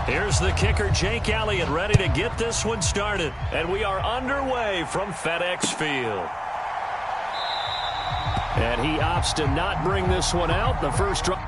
Here's the kicker, Jake Elliott, ready to get this one started. And we are underway from FedEx Field. And he opts to not bring this one out. The first drive.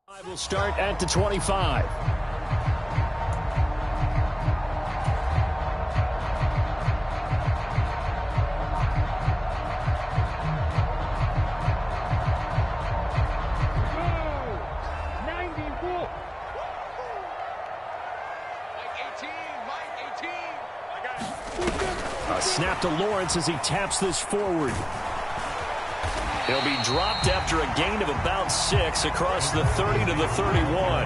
I will start at the 25. A snap to Lawrence as he taps this forward. He'll be dropped after a gain of about 6 across the 30 to the 31.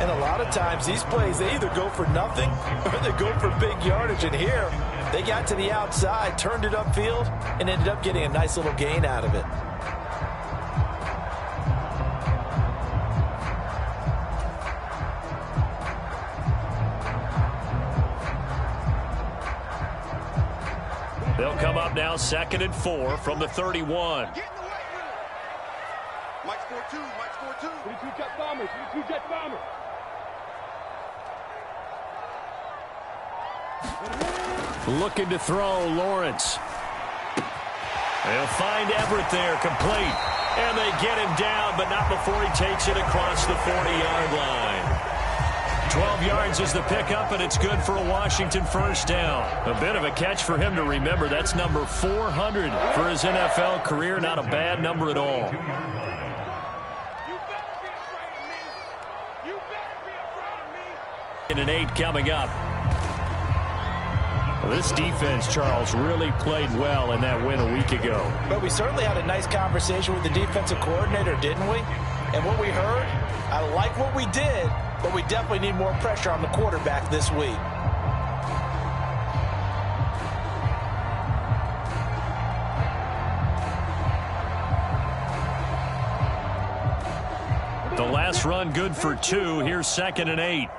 And a lot of times these plays, they either go for nothing or they go for big yardage. And here, they got to the outside, turned it upfield, and ended up getting a nice little gain out of it. They'll come up now 2nd and 4 from the 31. Mike score two. 22 jet bombers. 22 jet bombers. Looking to throw, Lawrence. They'll find Everett there, complete. And they get him down, but not before he takes it across the 40-yard line. 12 yards is the pickup, and it's good for a Washington first down. A bit of a catch for him to remember. That's number 400 for his NFL career. Not a bad number at all. And an 8 coming up. Well, this defense, Charles, really played well in that win a week ago. But we certainly had a nice conversation with the defensive coordinator, didn't we? And what we heard, I like what we did, but we definitely need more pressure on the quarterback this week. The last run good for 2. Here's 2nd and 8.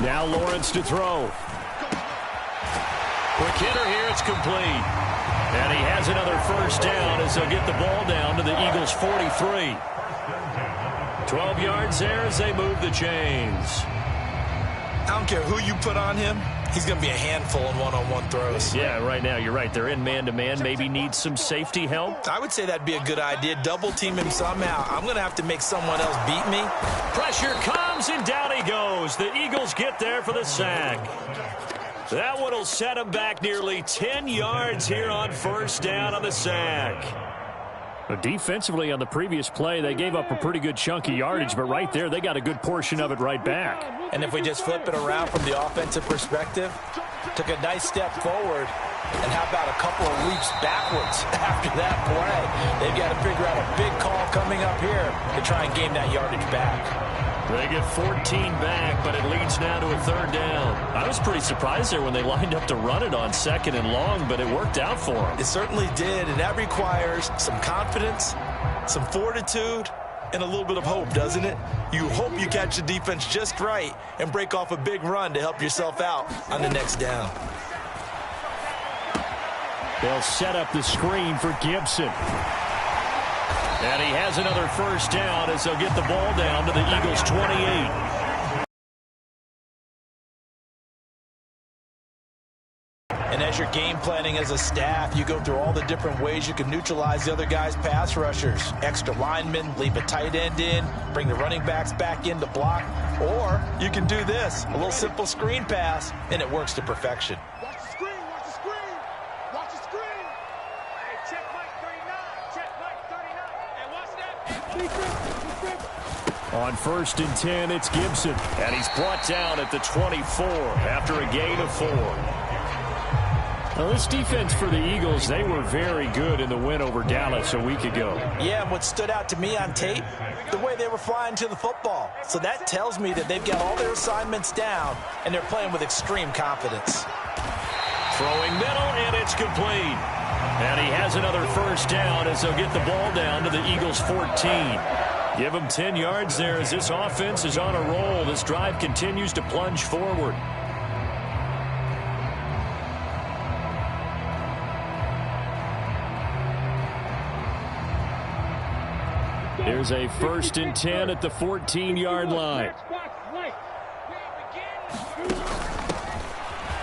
Now Lawrence to throw. Quick hitter here, it's complete. And he has another first down as they'll get the ball down to the Eagles' 43. 12 yards there as they move the chains. I don't care who you put on him. He's going to be a handful in one-on-one throws. Yeah, right now, you're right. They're in man-to-man. Maybe need some safety help. I would say that'd be a good idea. Double team him somehow. I'm going to have to make someone else beat me. Pressure comes, and down he goes. The Eagles get there for the sack. That one will set him back nearly 10 yards here on first down on the sack. But defensively on the previous play, they gave up a pretty good chunk of yardage, but right there, they got a good portion of it right back. And if we just flip it around from the offensive perspective, took a nice step forward, and how about a couple of leaps backwards after that play? They've got to figure out a big call coming up here to try and gain that yardage back. They get 14 back, but it leads now to a 3rd down. I was pretty surprised there when they lined up to run it on 2nd and long, but it worked out for them. It certainly did, and that requires some confidence, some fortitude, and a little bit of hope, doesn't it? You hope you catch the defense just right and break off a big run to help yourself out on the next down. They'll set up the screen for Gibson. And he has another first down as they'll get the ball down to the Eagles' 28. And as you're game planning as a staff, you go through all the different ways you can neutralize the other guy's pass rushers. Extra linemen, leave a tight end in, bring the running backs back in to block. Or you can do this, a little simple screen pass, and it works to perfection. Watch the screen, watch the screen, watch the screen. Hey, check Mike 39, check Mike 39. Hey, watch that. On 1st and 10, it's Gibson. And he's brought down at the 24 after a gain of 4. Well, this defense for the Eagles, they were very good in the win over Dallas a week ago. Yeah, and what stood out to me on tape, the way they were flying to the football. So that tells me that they've got all their assignments down, and they're playing with extreme confidence. Throwing middle, and it's complete. And he has another 1st down as they'll get the ball down to the Eagles' 14. Give him 10 yards there as this offense is on a roll. This drive continues to plunge forward. There's a 1st and 10 at the 14-yard line.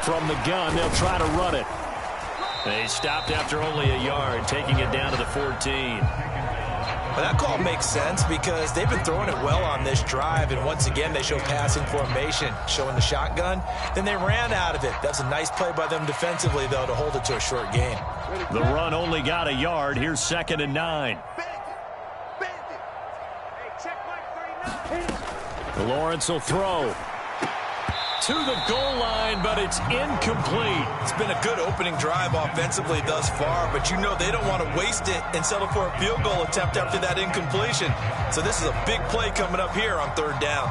From the gun, they'll try to run it. They stopped after only a yard, taking it down to the 14. Well, that call makes sense because they've been throwing it well on this drive, and once again they show passing formation, showing the shotgun. Then they ran out of it. That's a nice play by them defensively, though, to hold it to a short gain. The run only got a yard. Here's 2nd and 9. Lawrence will throw to the goal line, but it's incomplete. It's been a good opening drive offensively thus far, but you know they don't want to waste it and settle for a field goal attempt after that incompletion. So this is a big play coming up here on 3rd down.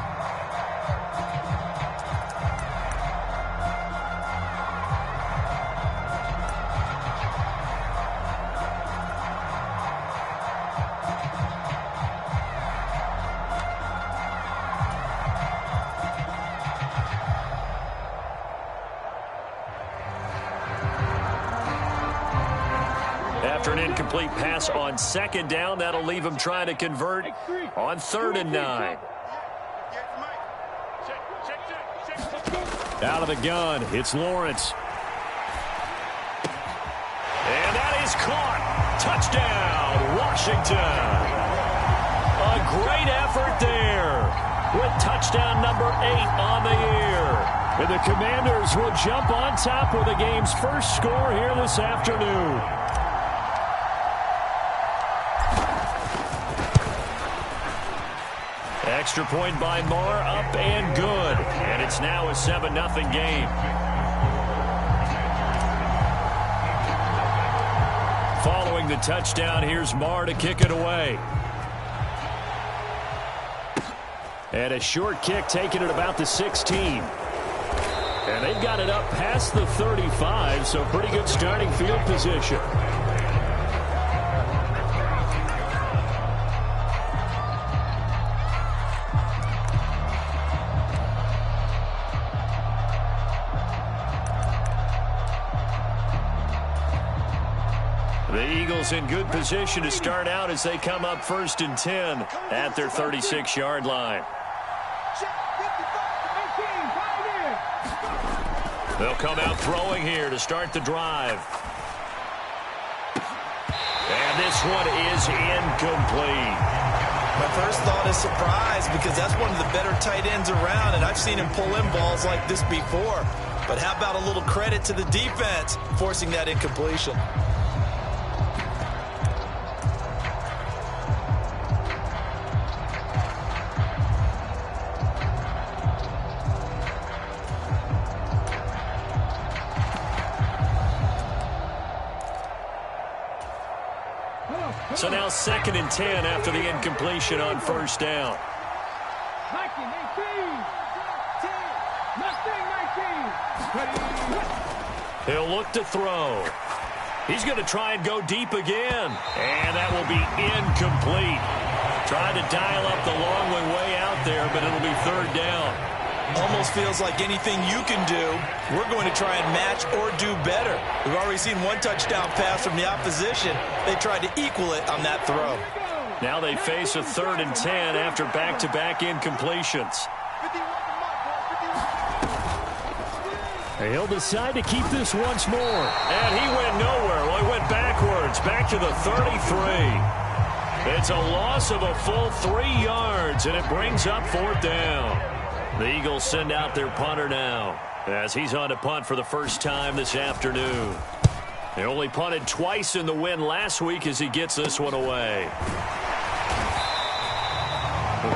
After an incomplete pass on 2nd down, that'll leave him trying to convert on 3rd and 9. Out of the gun, it's Lawrence. And that is caught. Touchdown, Washington. A great effort there with touchdown number 8 on the year. And the Commanders will jump on top with the game's first score here this afternoon. Extra point by Marr, up and good. And it's now a 7-0 game. Following the touchdown, here's Marr to kick it away. And a short kick taken at about the 16. And they've got it up past the 35, so pretty good starting field position. The Eagles in good position to start out as they come up 1st and 10 at their 36-yard line. They'll come out throwing here to start the drive. And this one is incomplete. My first thought is surprise because that's one of the better tight ends around, and I've seen him pull in balls like this before. But how about a little credit to the defense forcing that incompletion? So now 2nd and 10 after the incompletion on 1st down. 19, 18, 10, He'll look to throw. He's going to try and go deep again. And that will be incomplete. Trying to dial up the long way out there, but it'll be 3rd down. Almost feels like anything you can do, we're going to try and match or do better. We've already seen one touchdown pass from the opposition. They tried to equal it on that throw. Now they face a 3rd and 10 after back-to-back incompletions. He'll decide to keep this once more. And he went nowhere. Well, he went backwards, back to the 33. It's a loss of a full 3 yards, and it brings up 4th down. The Eagles send out their punter now, as he's on to punt for the first time this afternoon. They only punted twice in the win last week as he gets this one away.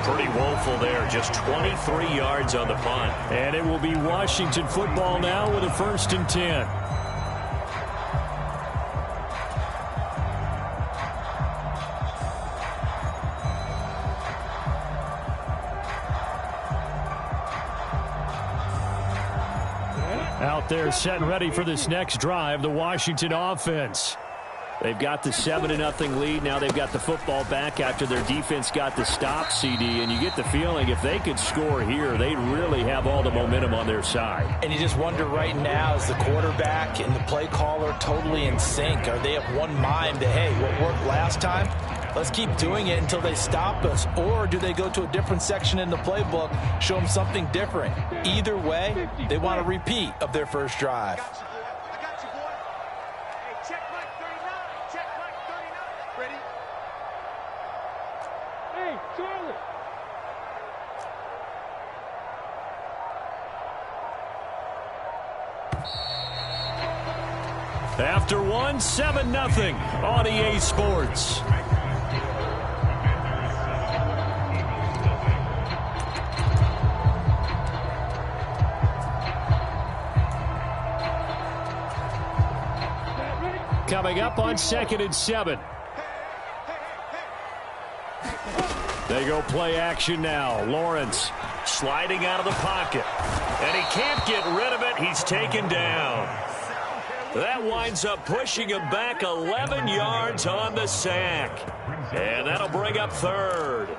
Pretty woeful there, just 23 yards on the punt. And it will be Washington football now with a 1st and 10. Out there set and ready for this next drive, the Washington offense. They've got the 7-0 lead. Now they've got the football back after their defense got the stop, CD. And you get the feeling if they could score here, they'd really have all the momentum on their side. And you just wonder right now, is the quarterback and the play caller totally in sync? Are they of one mind that, hey, what worked last time, let's keep doing it until they stop us? Or do they go to a different section in the playbook, show them something different? Either way, they want a repeat of their first drive. After one, 7-0 on EA Sports. Coming up on 2nd and 7. They go play action now. Lawrence sliding out of the pocket. And he can't get rid of it. He's taken down. That winds up pushing him back 11 yards on the sack. And that'll bring up 3rd.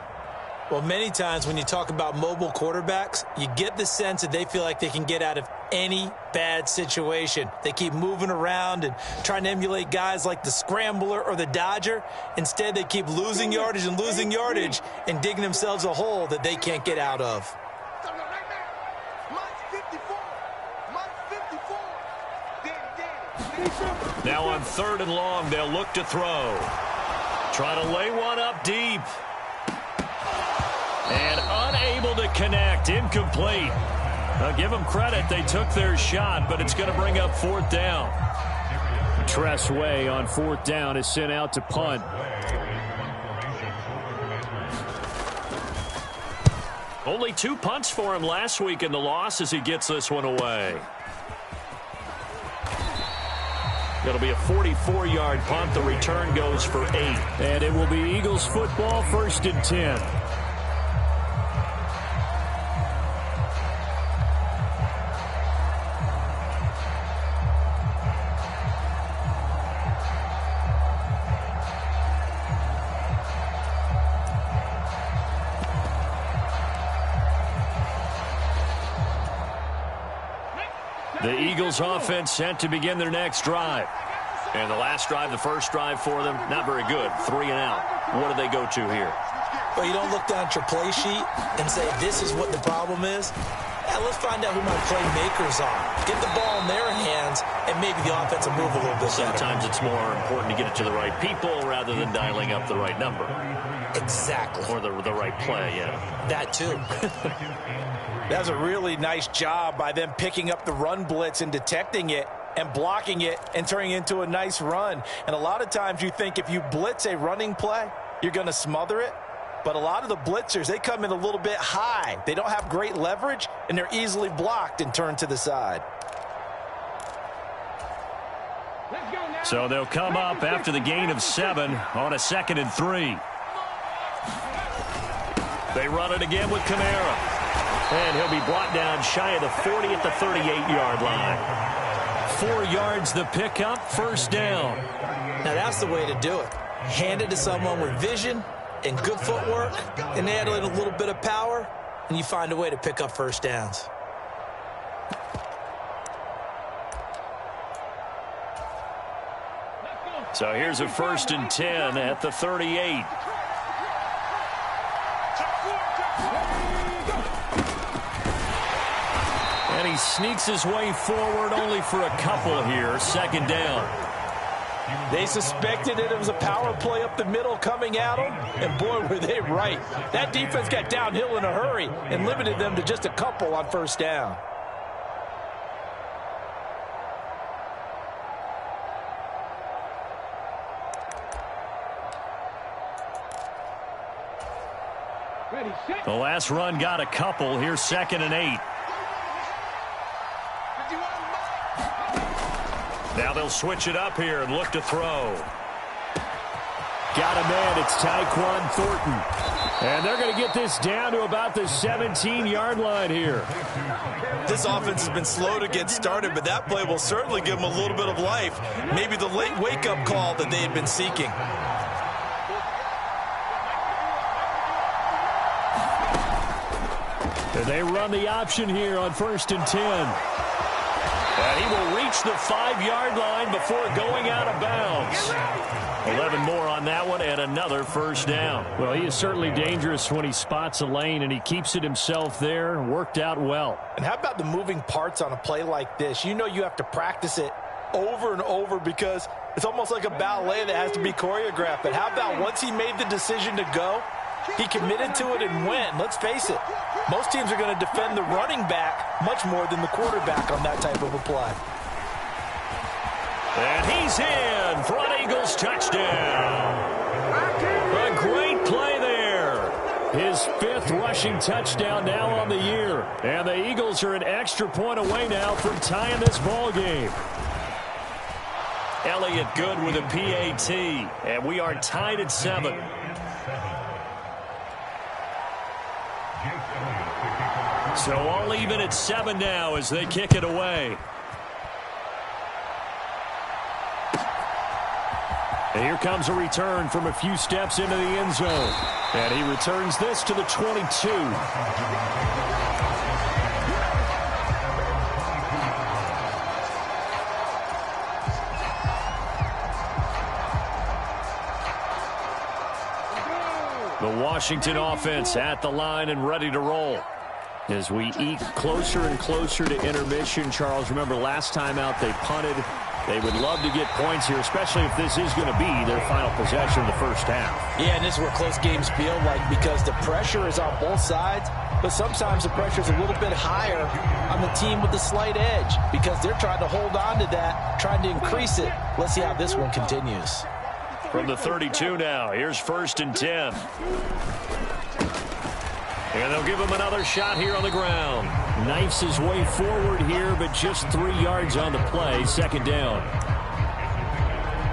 Well, many times when you talk about mobile quarterbacks, you get the sense that they feel like they can get out of any bad situation. They keep moving around and trying to emulate guys like the Scrambler or the Dodger. Instead, they keep losing yardage and digging themselves a hole that they can't get out of. Now on 3rd and long, they'll look to throw. Try to lay one up deep. And unable to connect. Incomplete. Now give them credit. They took their shot, but it's going to bring up 4th down. Tress Way on 4th down is sent out to punt. Only 2 punts for him last week in the loss as he gets this one away. It'll be a 44-yard punt. The return goes for 8. And it will be Eagles football, 1st and 10. The Eagles offense set to begin their next drive. And the last drive, the first drive for them, not very good. 3 and out. What do they go to here? Well, you don't look down at your play sheet and say, this is what the problem is. Yeah, let's find out who my playmakers are. Get the ball in their hands, and maybe the offense will move a little bit better. Sometimes it's more important to get it to the right people rather than dialing up the right number. Exactly. Or the right play, yeah. That too. That was a really nice job by them picking up the run blitz and detecting it and blocking it and turning it into a nice run. And a lot of times you think if you blitz a running play, you're going to smother it. But a lot of the blitzers, they come in a little bit high. They don't have great leverage, and they're easily blocked and turned to the side. So they'll come up after the gain of 7 on a 2nd and 3. They run it again with Kamara. And he'll be brought down shy of the 40 at the 38-yard line. 4 yards the pickup, 1st down. Now that's the way to do it. Hand it to someone with vision and good footwork, and add in a little bit of power, and you find a way to pick up 1st downs. So here's a 1st and 10 at the 38. he sneaks his way forward only for a couple here. Second down. They suspected it was a power play up the middle coming at them, and boy, were they right. That defense got downhill in a hurry and limited them to just a couple on first down. The last run got a couple. Here's 2nd and 8. Now they'll switch it up here and look to throw. Got a man. It's Tyquan Thornton. And they're going to get this down to about the 17-yard line here. This offense has been slow to get started, but that play will certainly give them a little bit of life. Maybe the late wake-up call that they had been seeking. They run the option here on 1st and 10. And he will reach the 5-yard line before going out of bounds. 11 more on that one and another first down. Well, he is certainly dangerous when he spots a lane, and he keeps it himself there. Worked out well. And how about the moving parts on a play like this? You know you have to practice it over and over because it's almost like a ballet that has to be choreographed. But how about once he made the decision to go, he committed to it and went. Let's face it, most teams are going to defend the running back much more than the quarterback on that type of a play. And he's in for an Eagles touchdown. A great play there. His 5th rushing touchdown now on the year. And the Eagles are an extra point away now from tying this ball game. Elliott good with a PAT. And we are tied at 7. So all even at 7 now as they kick it away. And here comes a return from a few steps into the end zone. And he returns this to the 22. The Washington offense at the line and ready to roll. As we eke closer and closer to intermission, Charles, remember last time out they punted. They would love to get points here, especially if this is going to be their final possession of the first half. Yeah, and this is where close games feel like because the pressure is on both sides, but sometimes the pressure is a little bit higher on the team with the slight edge because they're trying to hold on to that, trying to increase it. Let's see how this one continues. From the 32 now, here's 1st and 10. And they'll give him another shot here on the ground. Knifes his way forward here, but just 3 yards on the play. 2nd down.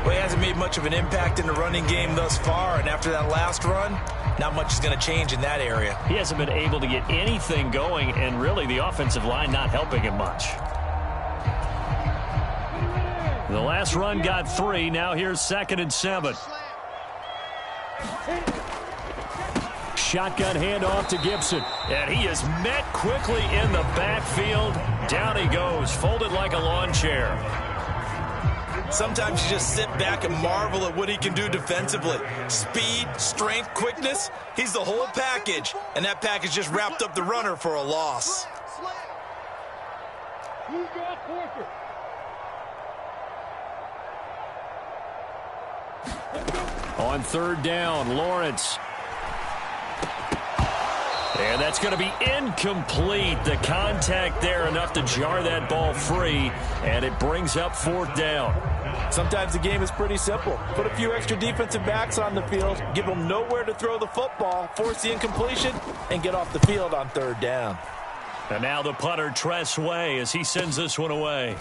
Well, he hasn't made much of an impact in the running game thus far, and after that last run, not much is going to change in that area. He hasn't been able to get anything going, and really the offensive line not helping him much. The last run got 3. Now here's 2nd and 7. Shotgun handoff to Gibson. And he is met quickly in the backfield. Down he goes, folded like a lawn chair. Sometimes you just sit back and marvel at what he can do defensively. Speed, strength, quickness, he's the whole package. And that package just wrapped up the runner for a loss. On 3rd down, Lawrence. And that's going to be incomplete. The contact there enough to jar that ball free, and it brings up 4th down. Sometimes the game is pretty simple. Put a few extra defensive backs on the field, give them nowhere to throw the football, force the incompletion, and get off the field on 3rd down. And now the punter, Tress Way, as he sends this one away.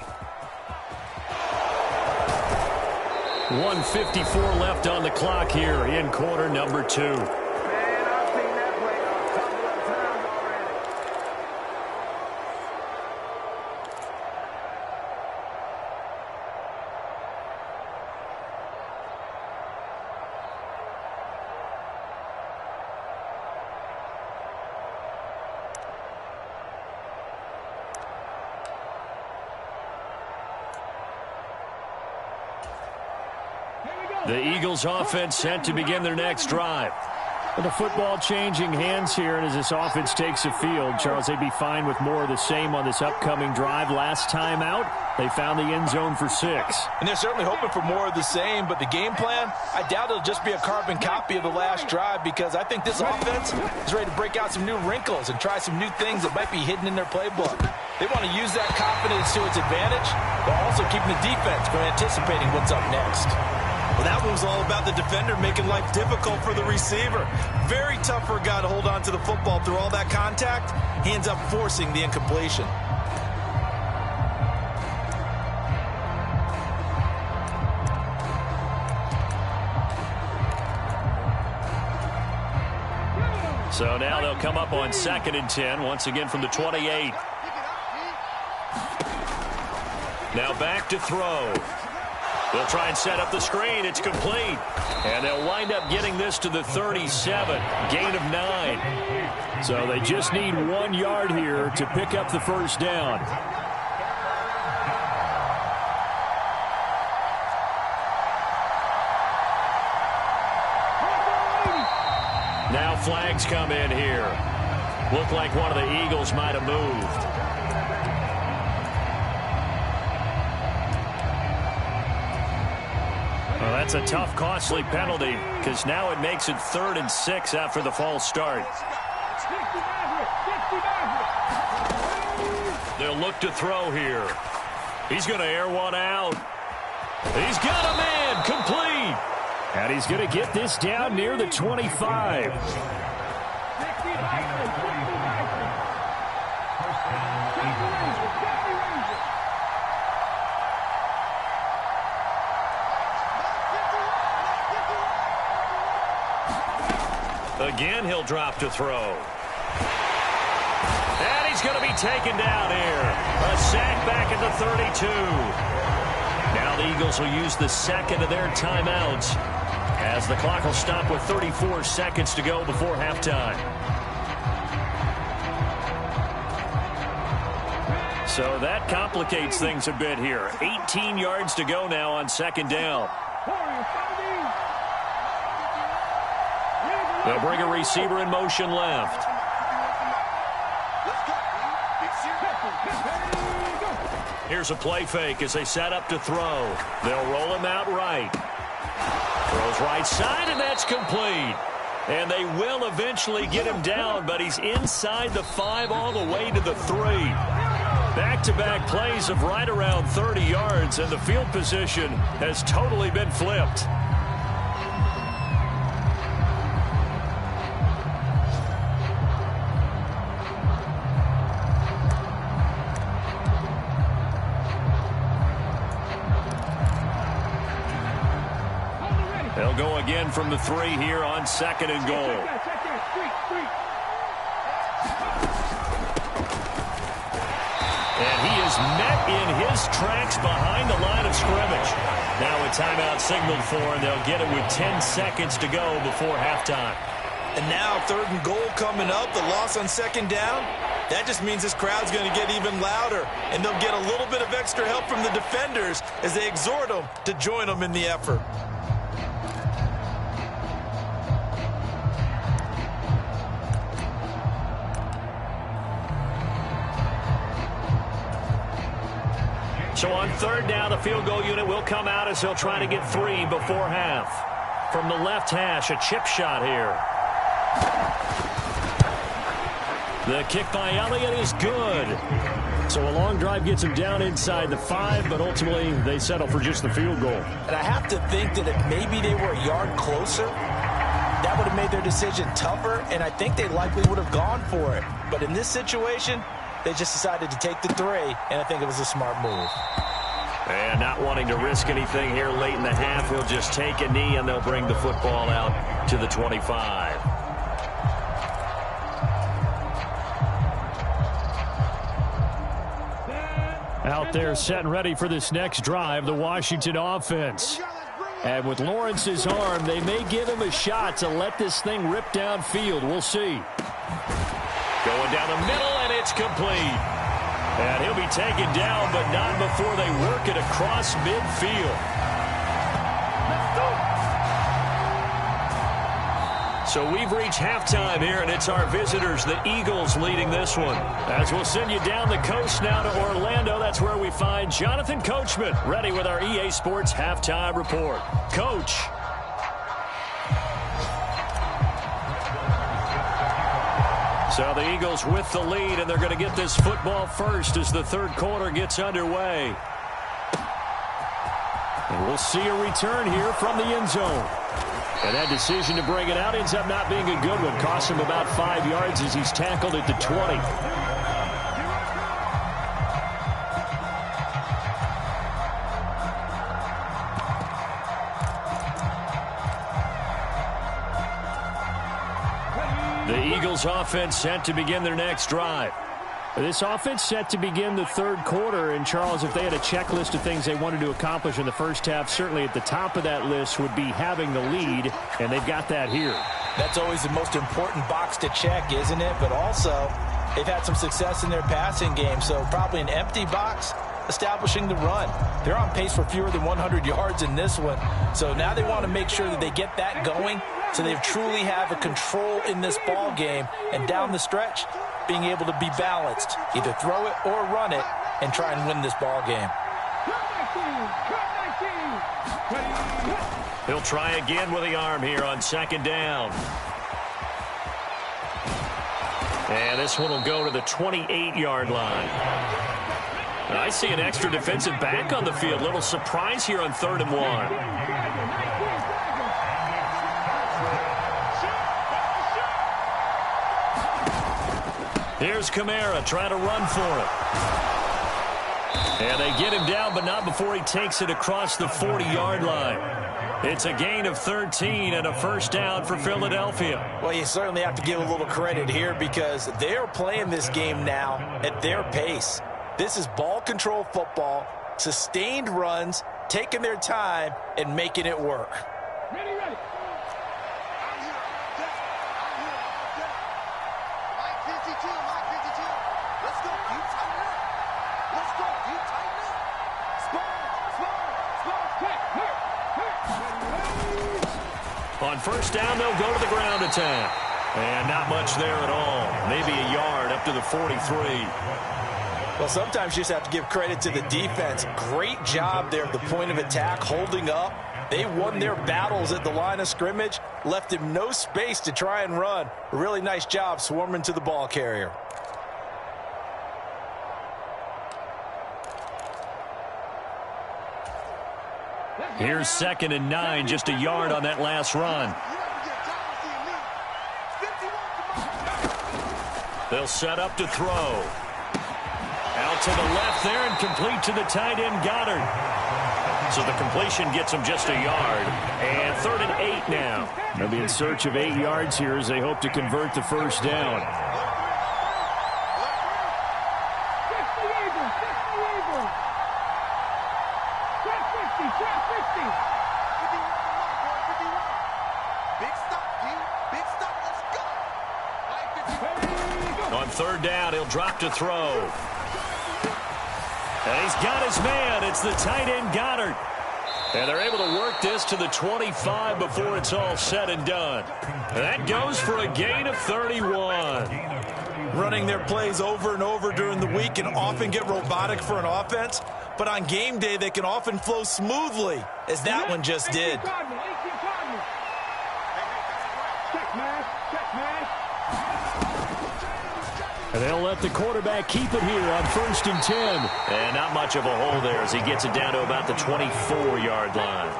1:54 left on the clock here in quarter number 2. The Eagles offense set to begin their next drive. The football changing hands here, and as this offense takes the field, Charles, they'd be fine with more of the same on this upcoming drive. Last time out, they found the end zone for 6. And they're certainly hoping for more of the same, but the game plan, I doubt it'll just be a carbon copy of the last drive, because I think this offense is ready to break out some new wrinkles and try some new things that might be hidden in their playbook. They want to use that confidence to its advantage, while also keeping the defense from anticipating what's up next. Well, that one was all about the defender making life difficult for the receiver. Very tough for a guy to hold on to the football through all that contact. He ends up forcing the incompletion. So now they'll come up on 2nd and 10, once again from the 28. Now back to throw. They'll try and set up the screen. It's complete. And they'll wind up getting this to the 37. Gain of 9. So they just need 1 yard here to pick up the first down. Now flags come in here. Look like one of the Eagles might have moved. Well, that's a tough, costly penalty, because now it makes it 3rd and 6 after the false start. They'll look to throw here. He's going to air one out. He's got a man, complete. And he's going to get this down near the 25. Again, he'll drop to throw. And he's going to be taken down here. A sack back at the 32. Now the Eagles will use the second of their timeouts, as the clock will stop with 34 seconds to go before halftime. So that complicates things a bit here. 18 yards to go now on 2nd down. They'll bring a receiver in motion left. Here's a play fake as they set up to throw. They'll roll him out right. Throws right side, and that's complete. And they will eventually get him down, but he's inside the 5 all the way to the 3. Back-to-back plays of right around 30 yards, and the field position has totally been flipped. They'll go again from the 3 here on 2nd and goal. And he is met in his tracks behind the line of scrimmage. Now a timeout signaled for, and they'll get it with 10 seconds to go before halftime. And now 3rd and goal coming up, the loss on 2nd down. That just means this crowd's going to get even louder, and they'll get a little bit of extra help from the defenders as they exhort them to join them in the effort. So on 3rd down, the field goal unit will come out as he'll try to get 3 before half. From the left hash, a chip shot here. The kick by Elliott is good. So a long drive gets him down inside the 5, but ultimately they settle for just the field goal. And I have to think that if maybe they were a yard closer, that would have made their decision tougher, and I think they likely would have gone for it. But in this situation, they just decided to take the 3, and I think it was a smart move. And not wanting to risk anything here late in the half, he'll just take a knee, and they'll bring the football out to the 25. Out there set and ready for this next drive, the Washington offense. And with Lawrence's arm, they may give him a shot to let this thing rip downfield. We'll see. Going down the middle, and it's complete. And he'll be taken down, but not before they work it across midfield. So we've reached halftime here, and it's our visitors, the Eagles, leading this one. As we'll send you down the coast now to Orlando, that's where we find Jonathan Coachman, ready with our EA Sports Halftime Report. Coach. So the Eagles with the lead, and they're going to get this football first as the third quarter gets underway. And we'll see a return here from the end zone. And that decision to bring it out ends up not being a good one. Cost him about 5 yards as he's tackled at the 20. The Eagles offense set to begin their next drive. This offense set to begin the third quarter. And, Charles, if they had a checklist of things they wanted to accomplish in the first half, certainly at the top of that list would be having the lead, and they've got that here. That's always the most important box to check, isn't it? But also, they've had some success in their passing game, so probably an empty box establishing the run. They're on pace for fewer than 100 yards in this one, so now they want to make sure that they get that going so they truly have a control in this ball game, and down the stretch, being able to be balanced, either throw it or run it, and try and win this ball game. He'll try again with the arm here on second down. And this one will go to the 28-yard line. I see an extra defensive back on the field. Little surprise here on 3rd and 1. Here's Kamara trying to run for it. And they get him down, but not before he takes it across the 40-yard line. It's a gain of 13 and a first down for Philadelphia. Well, you certainly have to give a little credit here because they're playing this game now at their pace. This is ball control football, sustained runs, taking their time, and making it work. Ready. On first down, they'll go to the ground attack. And not much there at all. Maybe a yard up to the 43. Well, sometimes you just have to give credit to the defense. Great job there at the point of attack, holding up. They won their battles at the line of scrimmage, left him no space to try and run. A really nice job swarming to the ball carrier. Here's 2nd and 9, just a yard on that last run. They'll set up to throw. Out to the left there and complete to the tight end, Goddard. So the completion gets them just a yard. And 3rd and 8 now. They'll be in search of 8 yards here as they hope to convert the first down. On 3rd down, he'll drop to throw. And he's got his man. It's the tight end, Goddard. And they're able to work this to the 25 before it's all said and done. And that goes for a gain of 31. Running their plays over and over during the week can often get robotic for an offense, but on game day they can often flow smoothly, as that one just did. And they'll let the quarterback keep it here on 1st and 10. And not much of a hole there as he gets it down to about the 24-yard line.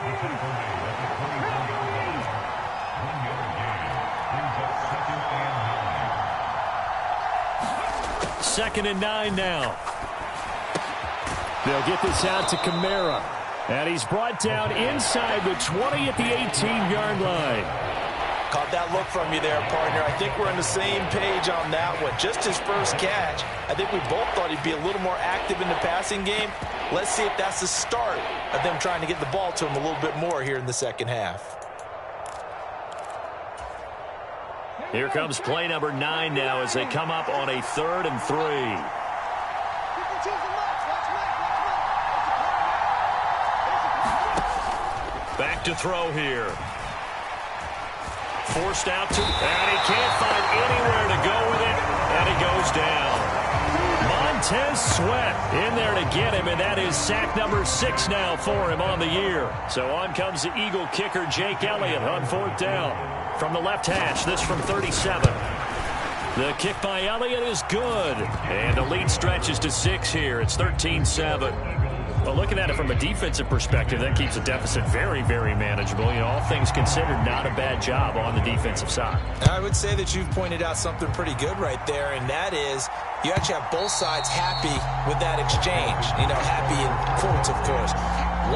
Second and 9 now. They'll get this out to Kamara. And he's brought down inside the 20 at the 18-yard line. Caught that look from you there, partner. I think we're on the same page on that one. Just his first catch. I think we both thought he'd be a little more active in the passing game. Let's see if that's the start of them trying to get the ball to him a little bit more here in the second half. Here comes play number 9 now as they come up on a 3rd and 3. Back to throw here. Forced out to, and he can't find anywhere to go with it, and he goes down. Montez Sweat in there to get him, and that is sack number 6 now for him on the year. So on comes the Eagle kicker, Jake Elliott, on 4th down. From the left hash, this from 37. The kick by Elliott is good, and the lead stretches to 6 here. It's 13-7. Well, looking at it from a defensive perspective, that keeps the deficit very, very manageable. You know, all things considered, not a bad job on the defensive side. I would say that you've pointed out something pretty good right there, and that is you actually have both sides happy with that exchange. You know, happy in quotes, of course.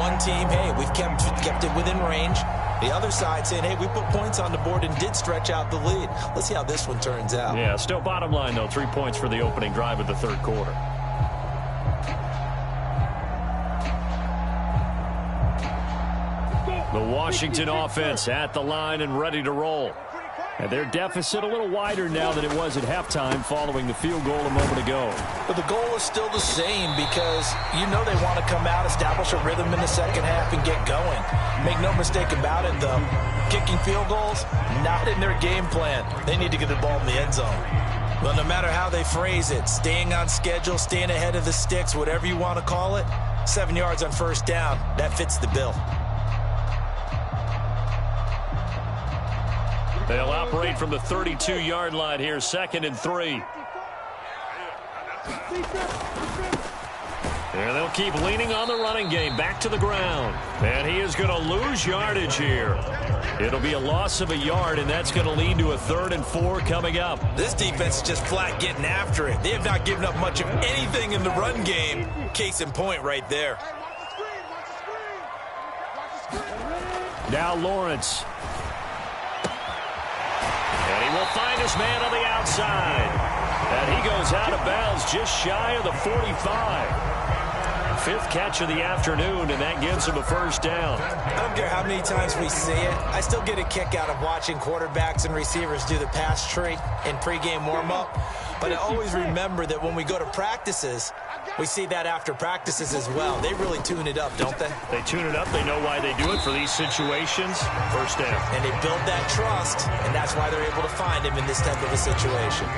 One team, hey, we've kept it within range. The other side saying, hey, we put points on the board and did stretch out the lead. Let's see how this one turns out. Yeah, still bottom line, though, 3 points for the opening drive of the 3rd quarter. The Washington offense at the line and ready to roll. And their deficit a little wider now than it was at halftime following the field goal a moment ago. But the goal is still the same because you know they want to come out, establish a rhythm in the second half, and get going. Make no mistake about it, though. Kicking field goals, not in their game plan. They need to get the ball in the end zone. Well, no matter how they phrase it, staying on schedule, staying ahead of the sticks, whatever you want to call it, 7 yards on 1st down, that fits the bill. They'll operate from the 32-yard line here, 2nd and 3. And they'll keep leaning on the running game, back to the ground. And he is going to lose yardage here. It'll be a loss of a yard, and that's going to lead to a 3rd and 4 coming up. This defense is just flat getting after it. They have not given up much of anything in the run game. Case in point right there. Now Lawrence. And he will find his man on the outside. And he goes out of bounds just shy of the 45. 5th catch of the afternoon, and that gives him a 1st down. I don't care how many times we see it. I still get a kick out of watching quarterbacks and receivers do the pass tree in pregame warm-up. But I always remember that when we go to practices, we see that after practices as well. They really tune it up, don't they? They tune it up. They know why they do it for these situations. 1st down. And they build that trust, and that's why they're able to find him in this type of a situation.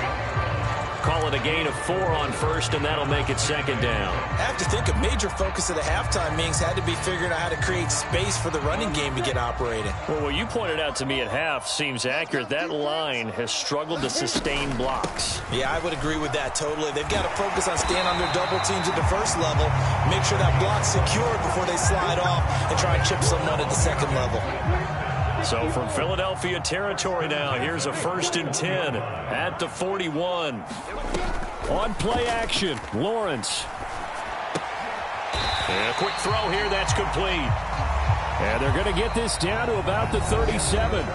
Call it a gain of 4 on 1st, and that'll make it 2nd down. I have to think a major focus of the halftime meetings had to be figuring out how to create space for the running game to get operating. Well, what you pointed out to me at half seems accurate. That line has struggled to sustain blocks. Yeah, I would agree with that totally. They've got to focus on staying on their double teams at the 1st level, make sure that block's secured before they slide off and try and chip someone at the 2nd level. So from Philadelphia territory now, here's a 1st and 10 at the 41. On play action, Lawrence. And a quick throw here, that's complete. And they're going to get this down to about the 37.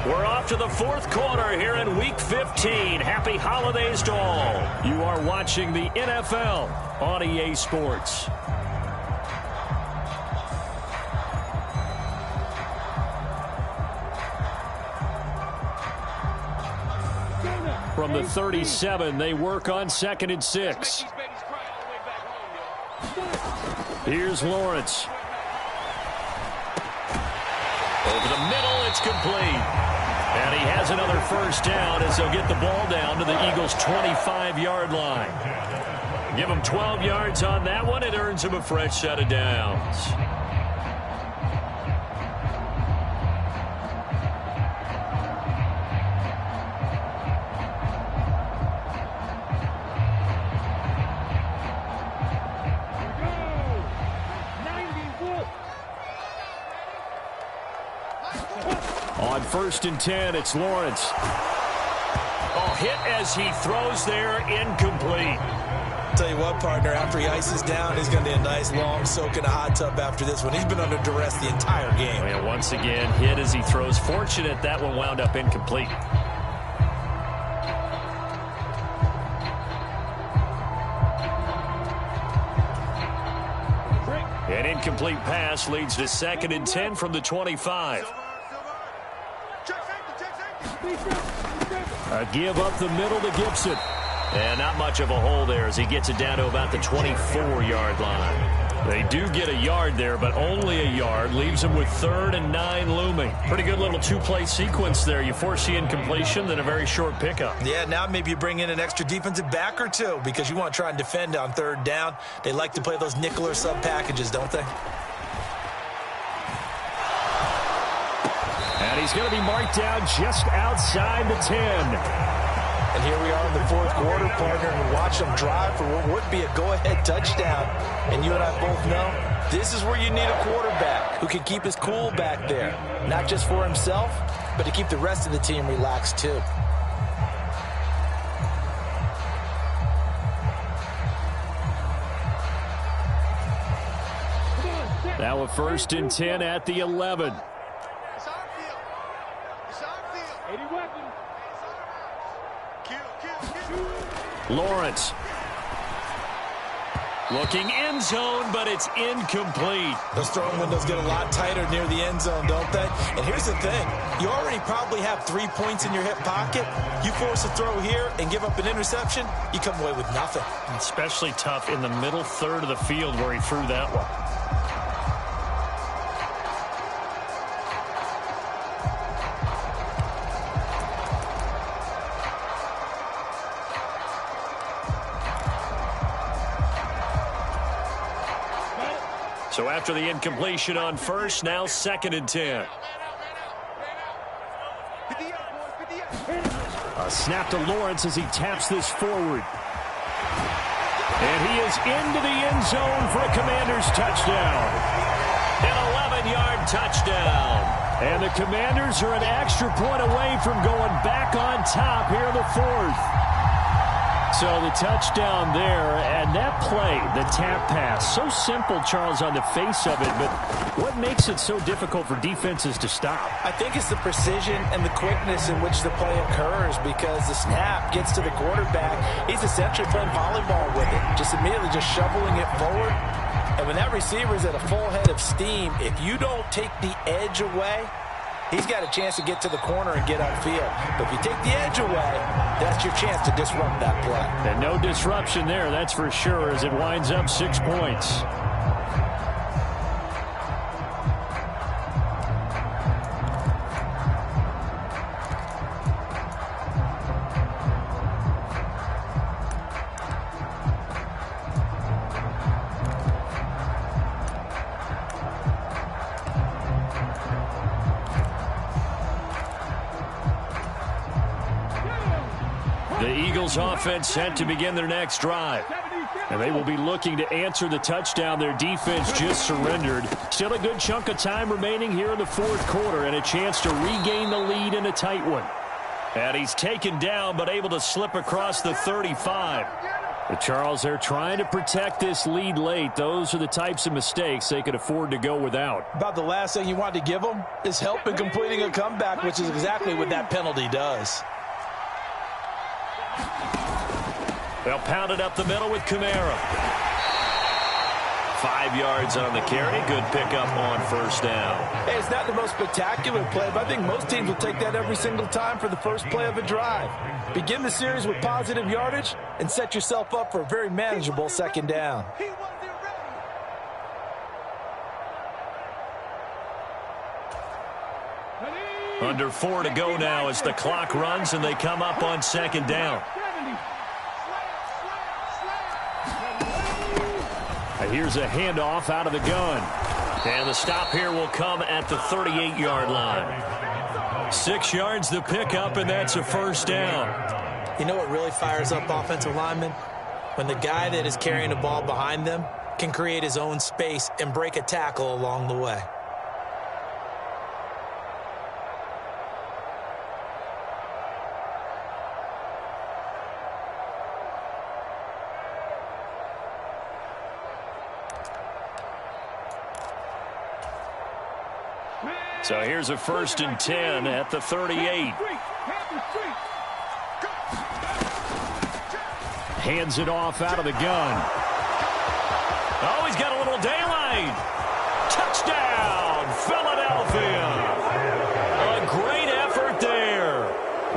We're off to the 4th quarter here in Week 15. Happy holidays to all. You are watching the NFL on EA Sports. From the 37, they work on 2nd and 6. Here's Lawrence. Over the middle, it's complete. And he has another 1st down as they'll get the ball down to the Eagles' 25-yard line. Give him 12 yards on that one. It earns him a fresh set of downs. On 1st and 10, it's Lawrence. Oh, hit as he throws there, incomplete. Tell you what, partner, after he ices down, he's going to be a nice long soak in a hot tub after this one. He's been under duress the entire game. Oh, yeah, once again, hit as he throws. Fortunate that one wound up incomplete. An incomplete pass leads to 2nd and 10 from the 25. A give up the middle to Gibson. And not much of a hole there as he gets it down to about the 24-yard line. They do get a yard there, but only a yard. Leaves them with 3rd and 9 looming. Pretty good little two-play sequence there. You force the incompletion, then a very short pickup. Yeah, now maybe you bring in an extra defensive back or two because you want to try and defend on 3rd down. They like to play those nickel or sub packages, don't they? And he's going to be marked down just outside the 10. And here we are in the 4th quarter, partner, and watch them drive for what would be a go-ahead touchdown. And you and I both know this is where you need a quarterback who can keep his cool back there, not just for himself, but to keep the rest of the team relaxed too. Now a 1st and 10 at the 11. It's our field. It's our field. 80 weapons. Lawrence. Looking end zone, but it's incomplete. Those throwing windows get a lot tighter near the end zone, don't they? And here's the thing. You already probably have 3 points in your hip pocket. You force a throw here and give up an interception, you come away with nothing. Especially tough in the middle 3rd of the field where he threw that one. So after the incompletion on 1st, now 2nd and 10. A snap to Lawrence as he taps this forward. And he is into the end zone for a Commanders touchdown. An 11-yard touchdown. And the Commanders are an extra point away from going back on top here in the 4th. So the touchdown there, and that play, the tap pass, so simple, Charles, on the face of it, but what makes it so difficult for defenses to stop? I think it's the precision and the quickness in which the play occurs because the snap gets to the quarterback. He's essentially playing volleyball with it, just immediately just shoveling it forward. And when that receiver is at a full head of steam, if you don't take the edge away, he's got a chance to get to the corner and get upfield. But if you take the edge away, that's your chance to disrupt that play. And no disruption there, that's for sure, as it winds up 6 points. The Eagles offense set to begin their next drive. And they will be looking to answer the touchdown their defense just surrendered. Still a good chunk of time remaining here in the 4th quarter and a chance to regain the lead in a tight one. And he's taken down but able to slip across the 35. But Charles, they're trying to protect this lead late. Those are the types of mistakes they could afford to go without. About the last thing you want to give them is help in completing a comeback, which is exactly what that penalty does. They'll pound it up the middle with Kamara. 5 yards on the carry. Good pickup on 1st down. Hey, it's not the most spectacular play, but I think most teams will take that every single time for the first play of a drive. Begin the series with positive yardage and set yourself up for a very manageable 2nd down. Under 4 to go now as the clock runs and they come up on 2nd down. Here's a handoff out of the gun. And the stop here will come at the 38-yard line. 6 yards the pickup, and that's a 1st down. You know what really fires up offensive linemen? When the guy that is carrying the ball behind them can create his own space and break a tackle along the way. So here's a 1st and 10 at the 38. Hands it off out of the gun. Oh, he's got a little daylight. Touchdown, Philadelphia. A great effort there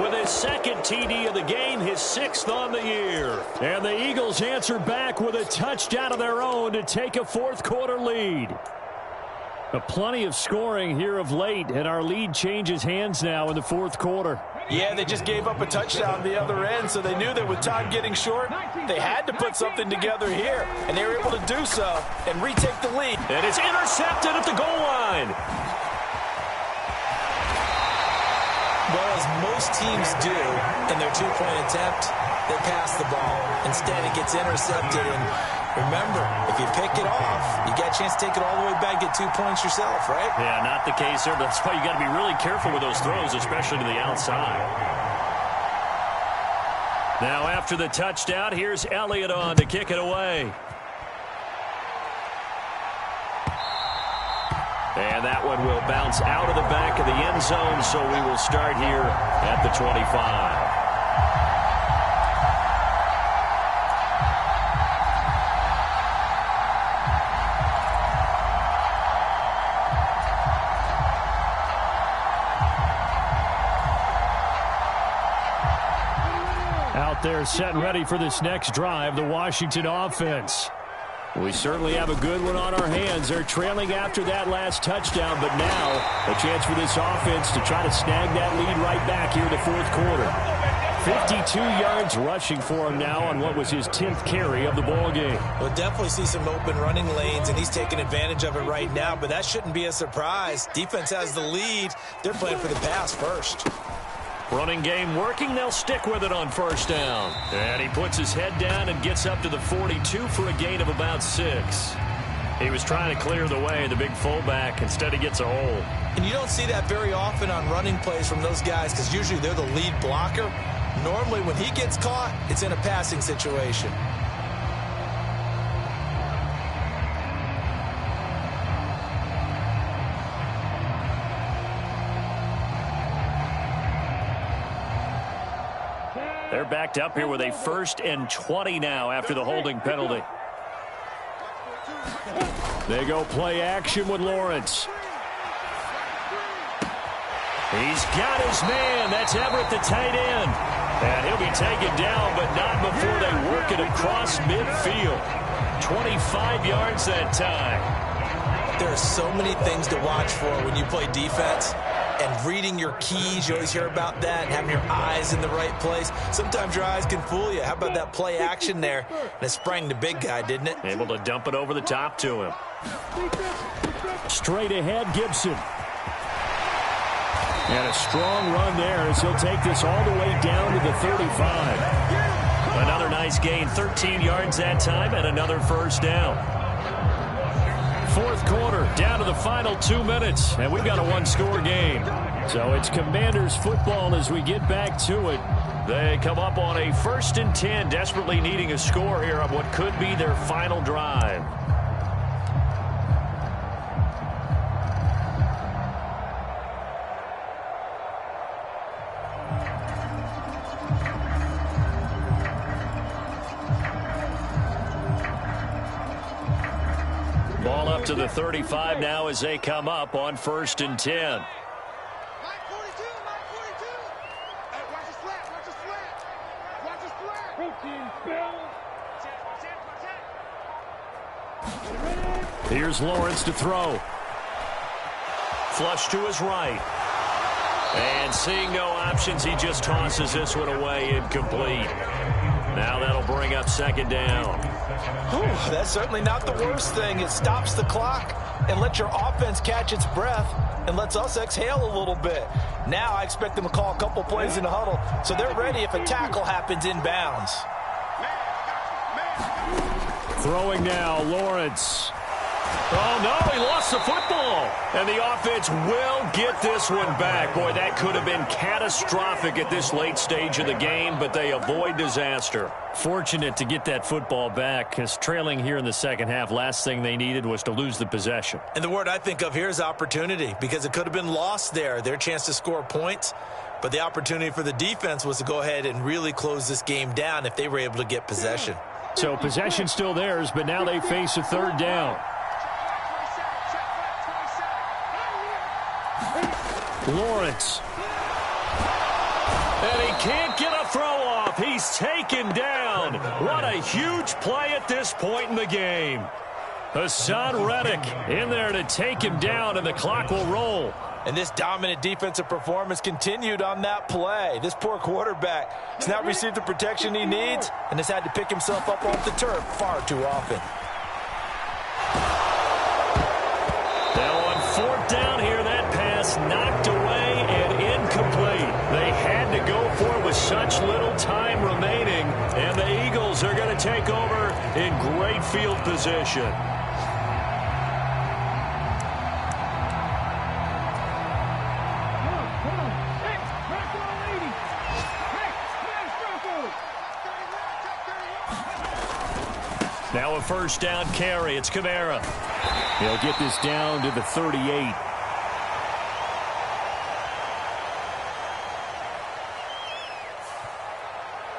with his 2nd TD of the game, his 6th on the year. And the Eagles answer back with a touchdown of their own to take a fourth-quarter lead. Plenty of scoring here of late, and our lead changes hands now in the fourth quarter. Yeah, they just gave up a touchdown on the other end, so they knew that with time getting short, they had to put something together here, and they were able to do so and retake the lead. And it's intercepted at the goal line. Well, as most teams do in their two-point attempt, they pass the ball. Instead, it gets intercepted, and remember, if you pick it off, you get a chance to take it all the way back, get 2 points yourself, right? Yeah, not the case there. That's why you got to be really careful with those throws, especially to the outside. Now, after the touchdown, here's Elliott on to kick it away. And that one will bounce out of the back of the end zone, so we will start here at the 25. Out there set and ready for this next drive, the Washington offense. We certainly have a good one on our hands. They're trailing after that last touchdown, but now a chance for this offense to try to snag that lead right back here in the fourth quarter. 52 yards rushing for him now on what was his 10th carry of the ball game. We'll definitely see some open running lanes, and he's taking advantage of it right now, but that shouldn't be a surprise. Defense has the lead. They're playing for the pass first. Running game working. They'll stick with it on first down. And he puts his head down and gets up to the 42 for a gain of about 6. He was trying to clear the way, the big fullback. Instead, he gets a hole. And you don't see that very often on running plays from those guys because usually they're the lead blocker. Normally, when he gets caught, it's in a passing situation. They're backed up here with a 1st and 20 now after the holding penalty. They go play action with Lawrence. He's got his man. That's Everett, the tight end. And he'll be taken down, but not before they work it across midfield. 25 yards that time. There are so many things to watch for when you play defense. And reading your keys, you always hear about that, and having your eyes in the right place. Sometimes your eyes can fool you. How about that play action there? And it sprang the big guy, didn't it? Able to dump it over the top to him. Straight ahead, Gibson. And a strong run there as he'll take this all the way down to the 35. Another nice gain, 13 yards that time, and another first down. Fourth quarter, down to the final 2 minutes, and we've got a one-score game. So it's Commanders football as we get back to it. They come up on a 1st and 10, desperately needing a score here on what could be their final drive. Ball up to the 35 now as they come up on 1st and 10. Here's Lawrence to throw. Flush to his right. And seeing no options, he just tosses this one away incomplete. Now that'll bring up 2nd down. Whew, that's certainly not the worst thing. It stops the clock and lets your offense catch its breath and lets us exhale a little bit. Now I expect them to call a couple plays in the huddle so they're ready if a tackle happens inbounds. Throwing now, Lawrence. Oh, no, he lost the football. And the offense will get this one back. Boy, that could have been catastrophic at this late stage of the game, but they avoid disaster. Fortunate to get that football back, because trailing here in the second half, last thing they needed was to lose the possession. And the word I think of here is opportunity, because it could have been lost there, their chance to score points. But the opportunity for the defense was to go ahead and really close this game down if they were able to get possession. So possession still theirs, but now they face a 3rd down. Lawrence. And he can't get a throw off. He's taken down. What a huge play at this point in the game. Hassan Reddick in there to take him down, and the clock will roll. And this dominant defensive performance continued on that play. This poor quarterback has not received the protection he needs and has had to pick himself up off the turf far too often. Now on fourth down here, that pass knocked away and incomplete. They had to go for it with such little time remaining, and the Eagles are going to take over in great field position. Now a first down carry. It's Kamara. He'll get this down to the 38.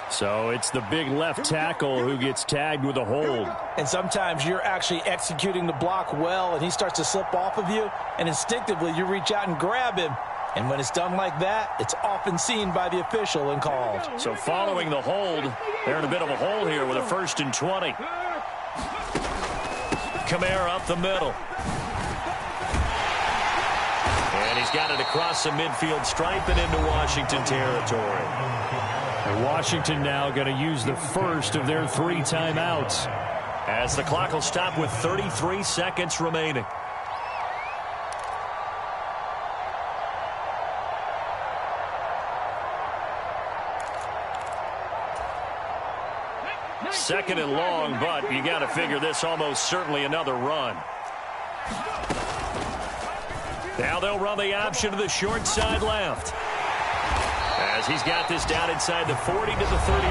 So it's the big left tackle who gets tagged with a hold. And sometimes you're actually executing the block well, and he starts to slip off of you, and instinctively you reach out and grab him. And when it's done like that, it's often seen by the official and called. So following the hold, they're in a bit of a hole here with a 1st and 20. Kamara up the middle. And he's got it across the midfield stripe and into Washington territory. And Washington now going to use the first of their 3 timeouts, as the clock will stop with 33 seconds remaining. Second and long, but you got to figure this almost certainly another run. Now they'll run the option to the short side left, as he's got this down inside the 40 to the 39.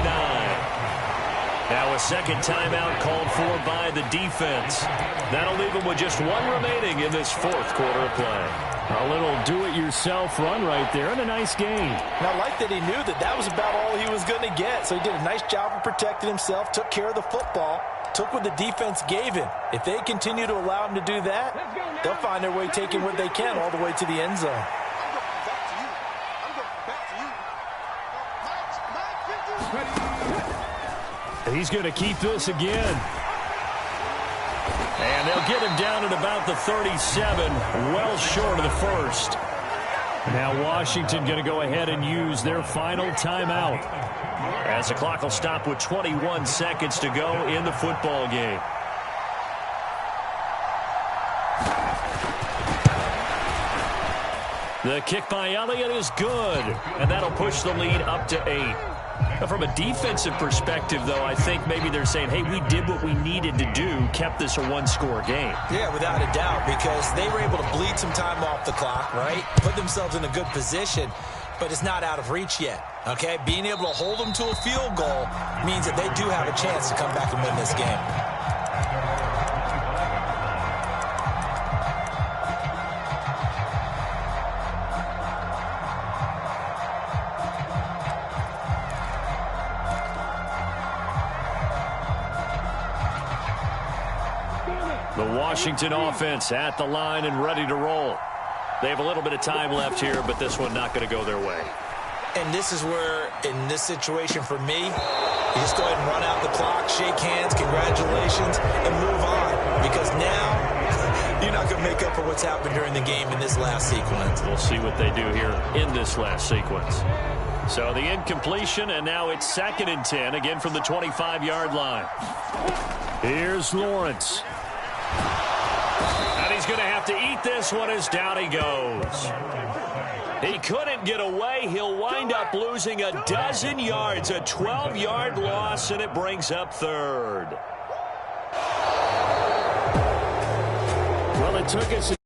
Now a second timeout called for by the defense. That'll leave him with just 1 remaining in this 4th quarter of play. A little do-it-yourself run right there, and a nice game. And I like that he knew that that was about all he was going to get. So he did a nice job of protecting himself, took care of the football, took what the defense gave him. If they continue to allow him to do that, they'll find their way taking what they can all the way to the end zone. He's going to keep this again. And they'll get him down at about the 37, well short of the first. Now Washington going to go ahead and use their final timeout, as the clock will stop with 21 seconds to go in the football game. The kick by Elliott is good, and that'll push the lead up to 8. From a defensive perspective, though, I think maybe they're saying, hey, we did what we needed to do, kept this a 1-score game. Yeah, without a doubt, because they were able to bleed some time off the clock, right? Put themselves in a good position, but it's not out of reach yet, okay? Being able to hold them to a field goal means that they do have a chance to come back and win this game. The Washington offense at the line and ready to roll. They have a little bit of time left here, but this one not going to go their way. And this is where, in this situation for me, you just go ahead and run out the clock, shake hands, congratulations, and move on. Because now, you're not going to make up for what's happened during the game in this last sequence. We'll see what they do here in this last sequence. So the incompletion, and now it's 2nd and 10, again from the 25-yard line. Here's Lawrence. And he's going to have to eat this one as down he goes. He couldn't get away. He'll wind up losing a dozen yards, a 12-yard loss, and it brings up 3rd. Well, it took us a